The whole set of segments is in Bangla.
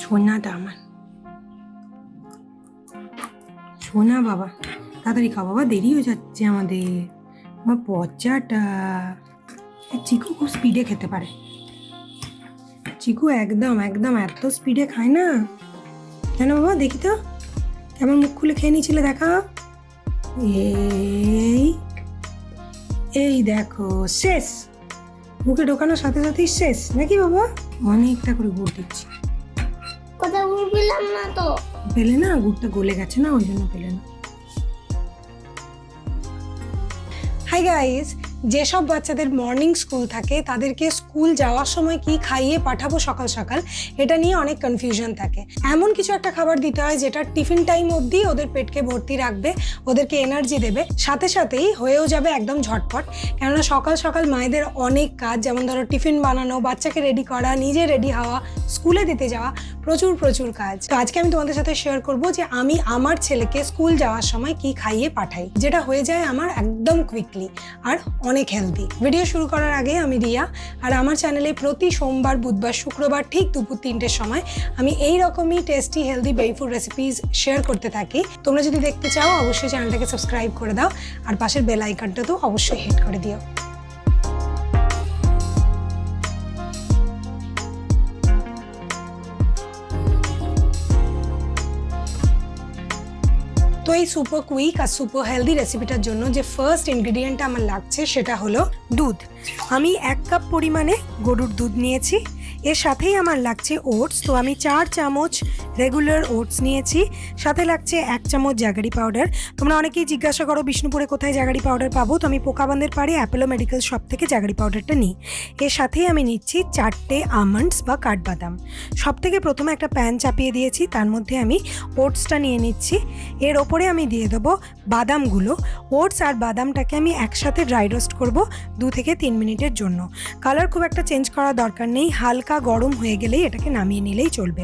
সোনাটা আমার, সোনা বাবা, তাড়াতাড়ি খাও বাবা, দেরি হয়ে যাচ্ছে আমাদের। আমার পচাটা, চিকু খুব স্পিডে খেতে পারে। চিকু একদম একদম এত স্পিডে খায় না। কেন বাবা, দেখি তো কেমন মুখ খুলে খেয়ে নিয়েছিলে, দেখা। এই দেখো, শেষ। মুখে ঢোকানোর সাথে সাথেই শেষ নাকি বাবা? অনেকটা করে গুড় দিচ্ছি। কোথাও গুড় পেলাম না তো। পেলে না, গুড়টা গলে গেছে না, ওই জন্য পেলে না। হাই গাইস, যেসব বাচ্চাদের মর্নিং স্কুল থাকে তাদেরকে স্কুল যাওয়ার সময় কি খাইয়ে পাঠাবো সকাল সকাল, এটা নিয়ে অনেক কনফিউশন থাকে। এমন কিছু একটা খাবার দিতে হয় যেটা টিফিন টাইম অবধি ওদের পেটকে ভর্তি রাখবে, ওদেরকে এনার্জি দেবে, সাথে সাথেই হয়েও যাবে একদম ঝটপট। কেননা সকাল সকাল মায়েদের অনেক কাজ, যেমন ধরো টিফিন বানানো, বাচ্চাকে রেডি করা, নিজে রেডি হওয়া, স্কুলে দিতে যাওয়া, প্রচুর কাজ। তো আজকে আমি তোমাদের সাথে শেয়ার করব যে আমি আমার ছেলেকে স্কুল যাওয়ার সময় কি খাইয়ে পাঠাই, যেটা হয়ে যায় আমার একদম কুইকলি আর অনেক হেলদি। ভিডিও শুরু করার আগে আমি রিয়া, আর আমার চ্যানেলে প্রতি সোমবার, বুধবার, শুক্রবার ঠিক দুপুর 3টের সময় আমি এই রকমই tasty healthy baby food recipes share করতে থাকি। তোমরা যদি দেখতে চাও অবশ্যই চ্যানেলটাকে সাবস্ক্রাইব করে দাও, আর পাশের বেল আইকনটা তো অবশ্যই হিট করে দিও। তো এই সুপার কুইক আর সুপার হেলদি রেসিপিটার জন্য যে ফার্স্ট ইনগ্রেডিয়েন্টটা আমার লাগছে সেটা হলো দুধ। আমি 1 কাপ পরিমাণে গরুর দুধ নিয়েছি। এর সাথেই আমার লাগছে ওটস। তো আমি 4 চামচ রেগুলার ওটস নিয়েছি। সাথে লাগছে 1 চামচ জাগারি পাউডার। তোমরা অনেকেই জিজ্ঞাসা করো বিষ্ণুপুরে কোথায় জাগারি পাউডার পাবো, তো আমি পোকাবান্দের পাড়ে অ্যাপোলো মেডিকেল শপ থেকে জাগারি পাউডারটা নিই। এর সাথেই আমি নিচ্ছি 4টে আমন্ডস বা কাঠবাদাম। সব থেকে প্রথমে একটা প্যান চাপিয়ে দিয়েছি, তার মধ্যে আমি ওটসটা নিয়ে নিচ্ছি। এর ওপরে আমি দিয়ে দেবো বাদামগুলো। ওটস আর বাদামটাকে আমি একসাথে ড্রাই রোস্ট করব 2 থেকে 3 মিনিটের জন্য। কালার খুব একটা চেঞ্জ করার দরকার নেই, হালকা গরম হয়ে গেলেই এটাকে নামিয়ে নিলেই চলবে।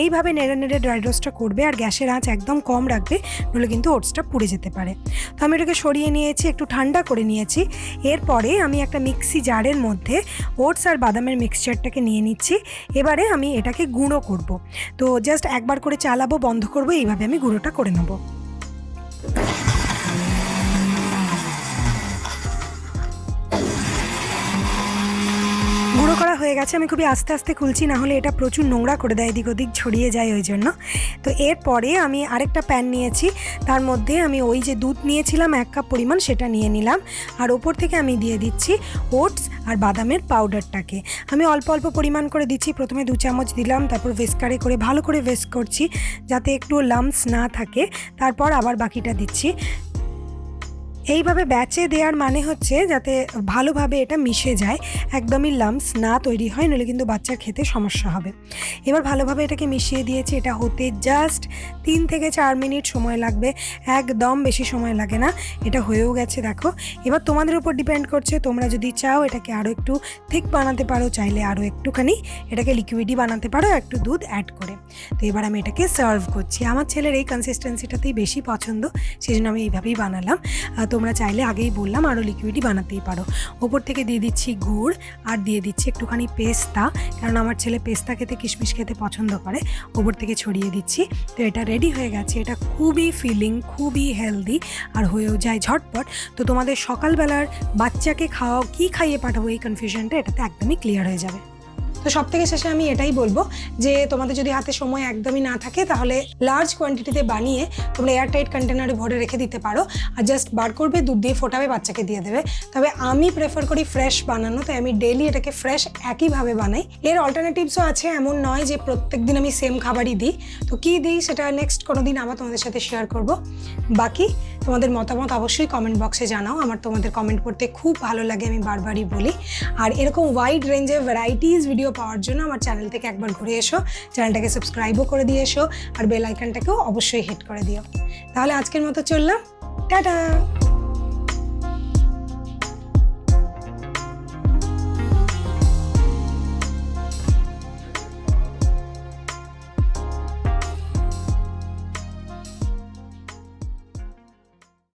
এইভাবে নেড়ে নেড়ে ড্রাই রোস্টটা করবে, আর গ্যাসের আঁচ একদম কম রাখবে, নইলে কিন্তু ওটসটা পুড়ে যেতে পারে। তো আমি এটাকে সরিয়ে নিয়েছি, একটু ঠান্ডা করে নিয়েছি। এরপরে আমি একটা মিক্সি জারের মধ্যে ওটস আর বাদামের মিক্সচারটাকে নিয়ে নিচ্ছি। এবারে আমি এটাকে গুঁড়ো করব। তো জাস্ট একবার করে চালাবো, বন্ধ করবো, এইভাবে আমি গুঁড়োটা করে নেব। গুঁড়ো করা হয়ে গেছে। আমি খুবই আস্তে আস্তে খুলছি, না হলে এটা প্রচুর নোংরা করে দেয়, এদিক ওদিক ছড়িয়ে যায় ওই জন্য। তো এরপরে আমি আরেকটা প্যান নিয়েছি, তার মধ্যে আমি ওই যে দুধ নিয়েছিলাম 1 কাপ পরিমাণ সেটা নিয়ে নিলাম, আর ওপর থেকে আমি দিয়ে দিচ্ছি ওটস আর বাদামের পাউডারটাকে। আমি অল্প অল্প পরিমাণ করে দিচ্ছি। প্রথমে 2 চামচ দিলাম, তারপর ভেস্কারে করে ভালো করে ভেস্ক করছি যাতে একটু লাম্পস না থাকে, তারপর আবার বাকিটা দিচ্ছি। এইভাবে ব্যাচে দেওয়ার মানে হচ্ছে যাতে ভালোভাবে এটা মিশে যায়, একদমই লাম্পস না তৈরি হয়, নইলে কিন্তু বাচ্চার খেতে সমস্যা হবে। এবার ভালোভাবে এটাকে মিশিয়ে দিয়েছি। এটা হতে জাস্ট 3 থেকে 4 মিনিট সময় লাগবে, একদম বেশি সময় লাগে না। এটা হয়েও গেছে দেখো। এবার তোমাদের উপর ডিপেন্ড করছে, তোমরা যদি চাও এটাকে আরও একটু থিক বানাতে পারো, চাইলে আরও একটুখানি এটাকে লিকুইডই বানাতে পারো একটু দুধ অ্যাড করে। তো এবার আমি এটাকে সার্ভ করছি। আমার ছেলের এই কনসিস্টেন্সিটাতেই বেশি পছন্দ, সেই জন্য আমি এইভাবেই বানালাম। তোমরা চাইলে আগেই বললাম আরও লিকুইডই বানাতেই পারো। ওপর থেকে দিয়ে দিচ্ছি গুড়, আর দিয়ে দিচ্ছি একটুখানি পেস্তা, কারণ আমার ছেলে পেস্তা খেতে, কিশমিশ খেতে পছন্দ করে। ওপর থেকে ছড়িয়ে দিচ্ছি। তো এটা রেডি হয়ে গেছে। এটা খুবই ফিলিং, খুবই হেলদি, আর হয়েও যায় ঝটপট। তো তোমাদের সকালবেলার বাচ্চাকে কি খাইয়ে পাঠাবো এই কনফিউশনটা এটাতে একদমই ক্লিয়ার হয়ে যাবে। তো সব থেকে শেষে আমি এটাই বলবো যে তোমাদের যদি হাতে সময় একদমই না থাকে, তাহলে লার্জ কোয়ান্টিটিতে বানিয়ে তোমরা এয়ারটাইট কন্টেনারে ভরে রেখে দিতে পারো, আর জাস্ট বার করবে, দুধ দিয়ে ফোটাবে, বাচ্চাকে দিয়ে দেবে। তবে আমি প্রেফার করি ফ্রেশ বানানো, তাই আমি ডেইলি এটাকে ফ্রেশ একইভাবে বানাই। এর অল্টারনেটিভসও আছে, এমন নয় যে প্রত্যেক দিন আমি সেম খাবারই দিই। তো কী দিই সেটা নেক্সট কোনো দিন আবার তোমাদের সাথে শেয়ার করব। বাকি তোমাদের মতামত অবশ্যই কমেন্ট বক্সে জানাও। আমার তোমাদের কমেন্ট পড়তে খুব ভালো লাগে, আমি বারবারই বলি। আর এরকম ওয়াইড রেঞ্জের ভ্যারাইটিস ভিডিও পাওয়ার জন্য আমার চ্যানেল থেকে একবার ঘুরে এসো, চ্যানেলটাকে সাবস্ক্রাইবও করে দিয়ে এসো, আর বেল আইকনটাকেও অবশ্যই হিট করে দিও। তাহলে আজকের মতো চললাম, টাটা।